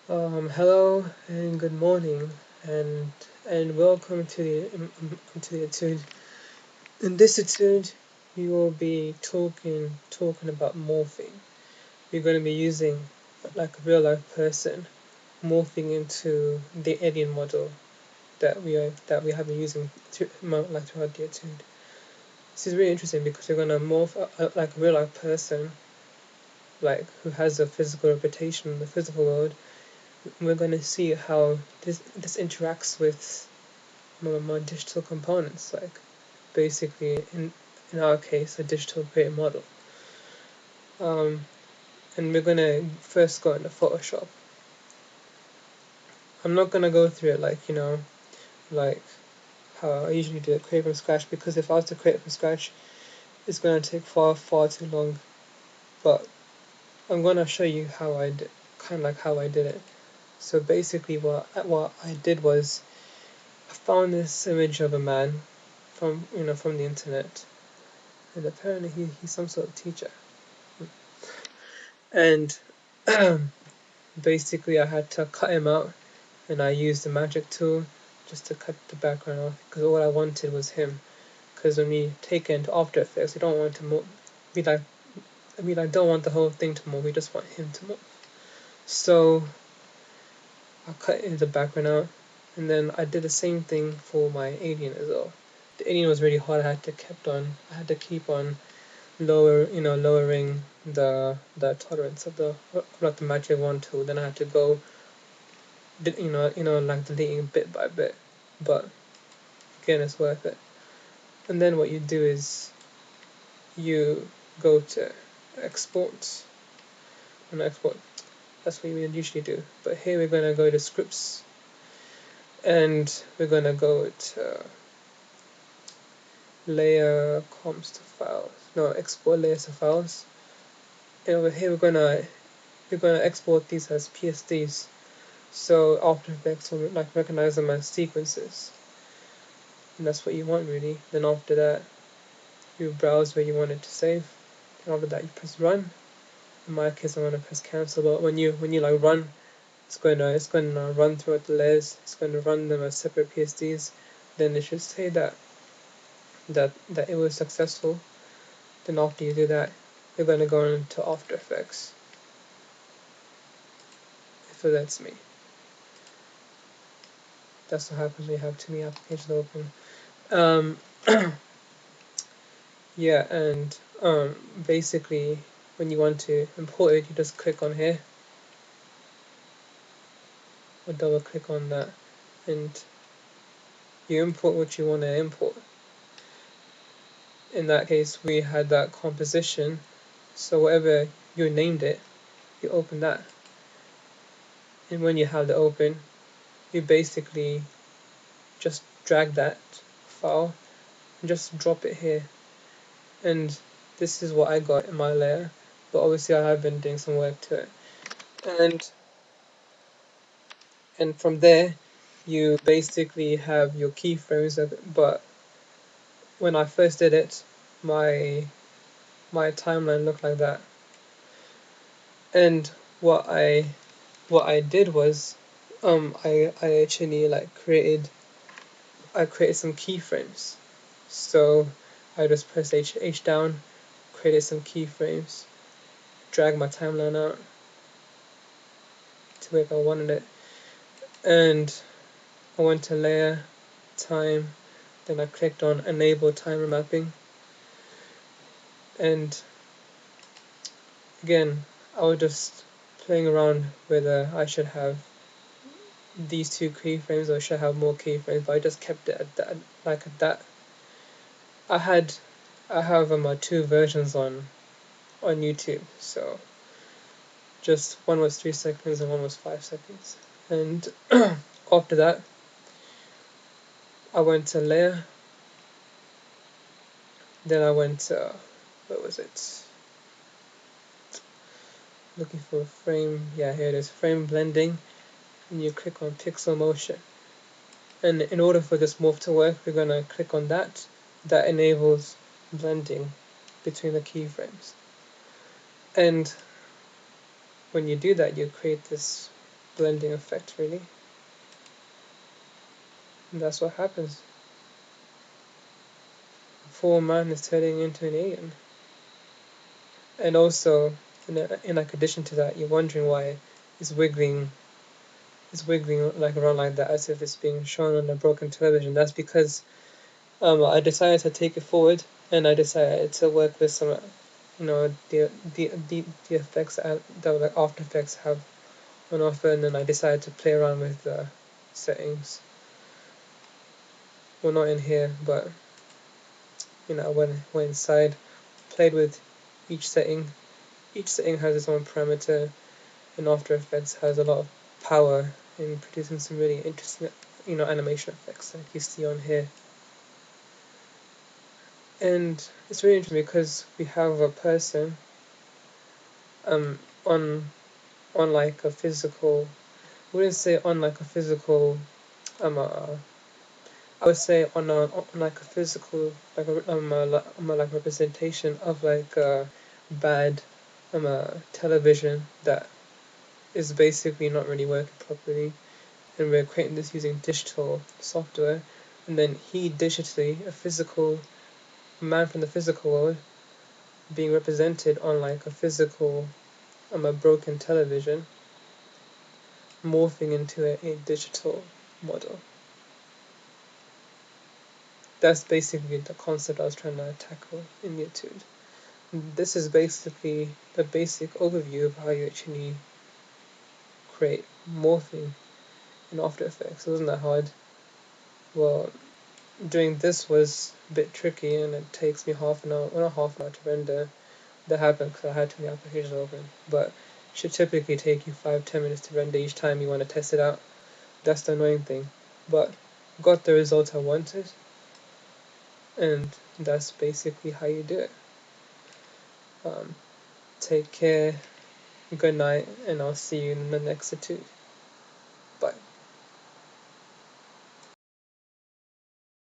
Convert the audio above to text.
Hello and good morning, and welcome to the etude. In this etude, we will be talking about morphing. We're going to be using like a real life person morphing into the alien model that we have been using throughout the etude. This is really interesting because we're going to morph like a real life person, like who has a physical reputation in the physical world. We're going to see how this interacts with more digital components, like basically in our case a digital creator model. Um, and we're gonna first go into Photoshop. I'm not gonna go through it like how I usually do it, create from scratch, because if I was to create from scratch, it's gonna take far too long. But I'm gonna show you how I did, kind of like how I did it. So basically, what I did was I found this image of a man from the internet, and apparently he's some sort of teacher. And basically I had to cut him out, and I used the magic tool just to cut the background off because all I wanted was him. Because when we take it into After Effects, we don't want to be like I don't want the whole thing to move. We just want him to move. So I cut the background out, and then I did the same thing for my alien as well. The alien was really hard. I had to keep on lowering the tolerance of the magic wand tool. Then I had to go like deleting bit by bit, but again, it's worth it. And then what you do is you go to export and export. That's what we usually do. But here we're gonna go to scripts, and we're gonna go to layer comps to files. No, export layers to files. And over here we're gonna export these as PSDs. So After Effects will like recognize them as sequences, and that's what you want really. Then after that, you browse where you want it to save. And after that, you press run. In my case, I'm gonna press cancel. But when you like run, it's gonna run throughout the layers. It's gonna run them as separate PSDs. Then it should say that it was successful. Then after you do that, you're gonna go into After Effects if it lets me. That's what happens when you have too many applications open. Um, yeah, and basically, when you want to import it, you just click on here or double click on that, and you import what you want to import. In that case, we had that composition, so whatever you named it, you open that. And when you have it open, you basically just drag that file and just drop it here. And this is what I got in my layer, but obviously I have been doing some work to it. And from there, you basically have your keyframes. But when I first did it, my timeline looked like that. And what I did was I actually created some keyframes. So I just pressed H down, created some keyframes, drag my timeline out to where I wanted it, and I went to layer, time, then I clicked on enable timer mapping, and again I was just playing around whether I should have these two keyframes or should have more keyframes, but I just kept it at that. I had I have two versions on YouTube, so just one was 3 seconds and one was 5 seconds. And after that, I went to layer, then I went to what was it? Looking for a frame. Yeah, here it is, frame blending, and you click on pixel motion. And in order for this morph to work, we're gonna click on that. That enables blending between the keyframes. And when you do that, you create this. blending effect, really. And that's what happens. Full man is turning into an alien. And also, in like addition to that, you're wondering why it's wiggling, like around like that as if it's being shown on a broken television. That's because I decided to take it forward, and I decided to work with some, the effects that like After Effects have on offer, and then I decided to play around with the settings. Well, not in here, but I went inside, played with each setting. Each setting has its own parameter, and After Effects has a lot of power in producing some really interesting, animation effects like you see on here. And it's really interesting because we have a person um on like a physical. I wouldn't say on like a physical. I would say on like a physical like representation of like a bad television that is basically not really working properly, and we're creating this using digital software, and then he digitally, a physical man from the physical world, being represented on like a physical a broken television, morphing into a digital model. That's basically the concept I was trying to tackle in the etude. This is basically the basic overview of how you actually create morphing in After Effects. It wasn't that hard. Well, doing this was a bit tricky, and it takes me half an hour, well, not half an hour to render. That happened because I had too many applications open, but it should typically take you 5-10 minutes to render each time you want to test it out. That's the annoying thing. But got the result I wanted, and that's basically how you do it. Take care, good night, and I'll see you in the next etude.